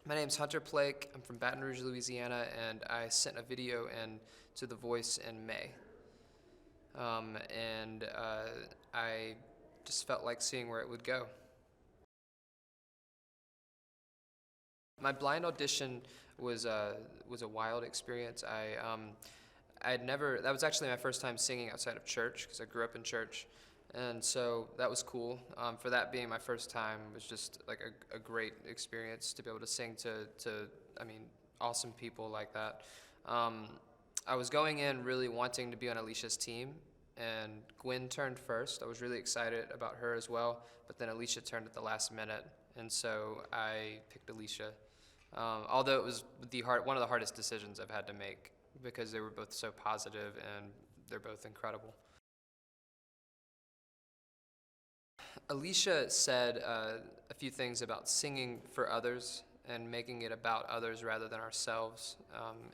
My name's Hunter Plake. I'm from Baton Rouge, Louisiana, and I sent a video in to The Voice in May. I just felt like seeing where it would go. My blind audition was a wild experience. That was actually my first time singing outside of church because I grew up in church. And so that was cool. For that being my first time, it was just like a great experience to be able to sing to awesome people like that. I was going in really wanting to be on Alicia's team, and Gwen turned first. I was really excited about her as well, but then Alicia turned at the last minute, and so I picked Alicia. Although it was one of the hardest decisions I've had to make because they were both so positive and they're both incredible. Alicia said a few things about singing for others and making it about others rather than ourselves,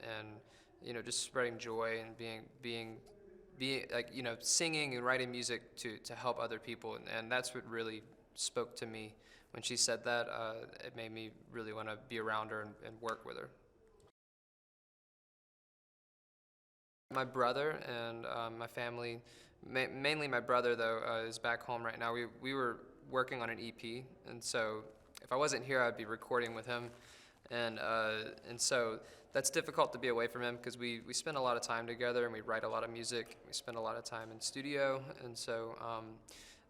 and just spreading joy and being like singing and writing music to help other people, and that's what really spoke to me when she said that. It made me really want to be around her and work with her. My brother and my family, mainly my brother though, is back home right now. We were working on an EP, and so if I wasn't here, I'd be recording with him, and so that's difficult to be away from him because we spend a lot of time together and we write a lot of music. We spend a lot of time in studio, and so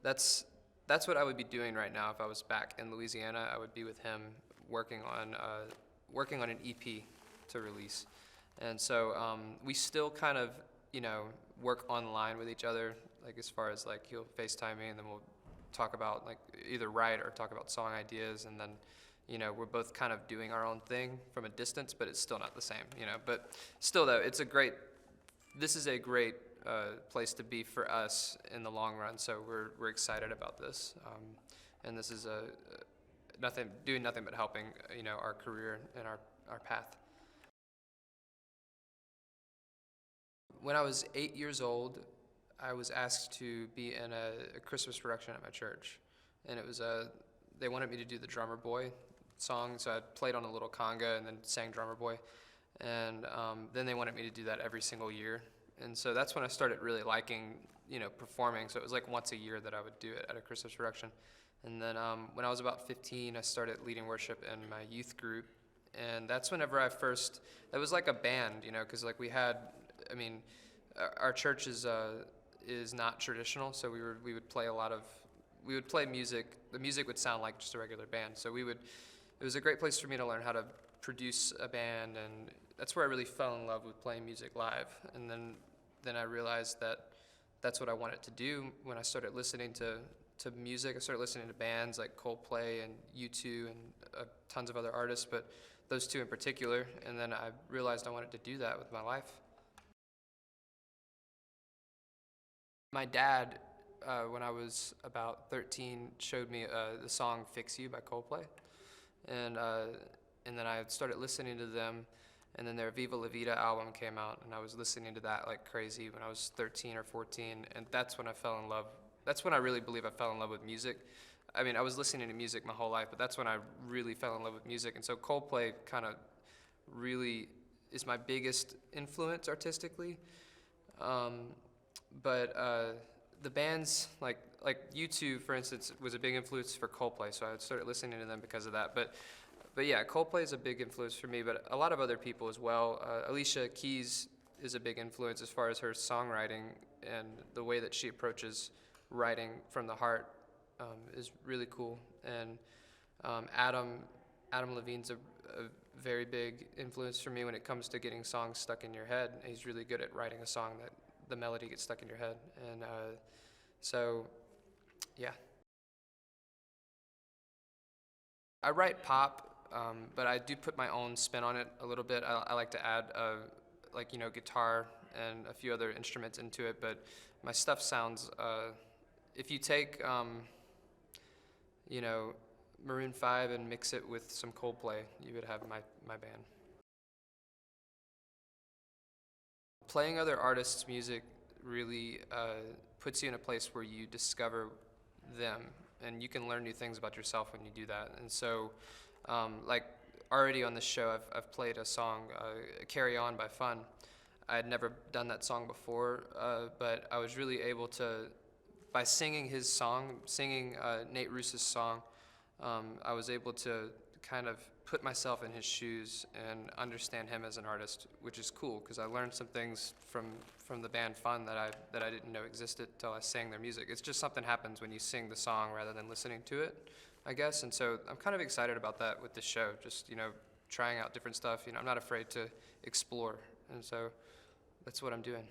that's what I would be doing right now if I was back in Louisiana. I would be with him working on an EP to release. And so we still kind of, work online with each other, like as far as like he'll FaceTime me and then we'll talk about like either write or talk about song ideas, and then, we're both kind of doing our own thing from a distance, but it's still not the same, But still though, this is a great place to be for us in the long run, so we're excited about this. And this is doing nothing but helping, our career and our path. When I was 8 years old, I was asked to be in a Christmas production at my church, and it was they wanted me to do the Drummer Boy song, so I played on a little conga and then sang Drummer Boy, and then they wanted me to do that every single year, and so that's when I started really liking, performing. So it was like once a year that I would do it at a Christmas production, and then when I was about 15, I started leading worship in my youth group, and that's whenever it was like a band, because like our church is not traditional, so we would play music. The music would sound like just a regular band. So it was a great place for me to learn how to produce a band, and that's where I really fell in love with playing music live. And then I realized that that's what I wanted to do when I started listening to music. I started listening to bands like Coldplay and U2 and tons of other artists, but those two in particular. And then I realized I wanted to do that with my life. My dad, when I was about 13, showed me the song "Fix You" by Coldplay, and then I started listening to them, and then their Viva La Vida album came out, and I was listening to that like crazy when I was 13 or 14, and that's when I fell in love. That's when I really believe I fell in love with music. I mean, I was listening to music my whole life, but that's when I really fell in love with music, and so Coldplay kind of really is my biggest influence artistically. But the bands like U2, for instance, was a big influence for Coldplay, so I started listening to them because of that. But yeah, Coldplay is a big influence for me, but a lot of other people as well. Alicia Keys is a big influence as far as her songwriting, and the way that she approaches writing from the heart is really cool. And Adam Levine's a very big influence for me when it comes to getting songs stuck in your head. He's really good at writing a song that the melody gets stuck in your head, and so yeah. I write pop, but I do put my own spin on it a little bit. I like to add guitar and a few other instruments into it, but my stuff sounds, if you take Maroon 5 and mix it with some Coldplay, you would have my band. Playing other artists' music really puts you in a place where you discover them, and you can learn new things about yourself when you do that. And so, like, already on this show, I've played a song, Carry On by Fun. I had never done that song before, but I was really able to, by singing his song, singing Nate Ruess's song, I was able to kind of put myself in his shoes and understand him as an artist, which is cool because I learned some things from the band Fun that I didn't know existed till I sang their music. It's just something happens when you sing the song rather than listening to it, I guess. And so I'm kind of excited about that with this show. Just trying out different stuff. I'm not afraid to explore, and so that's what I'm doing.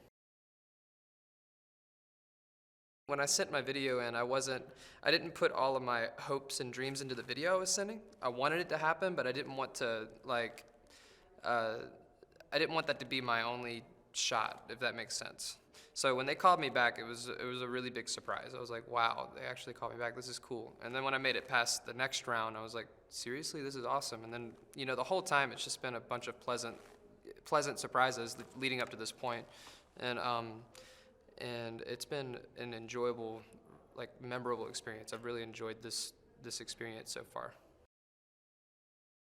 When I sent my video in, I didn't put all of my hopes and dreams into the video I was sending. I wanted it to happen, but I didn't want to I didn't want that to be my only shot, if that makes sense. So when they called me back, it was a really big surprise. I was like, wow, they actually called me back. This is cool. And then when I made it past the next round, I was like, seriously, this is awesome. And then the whole time it's just been a bunch of pleasant surprises leading up to this point, and it's been an enjoyable, memorable experience. I've really enjoyed this experience so far.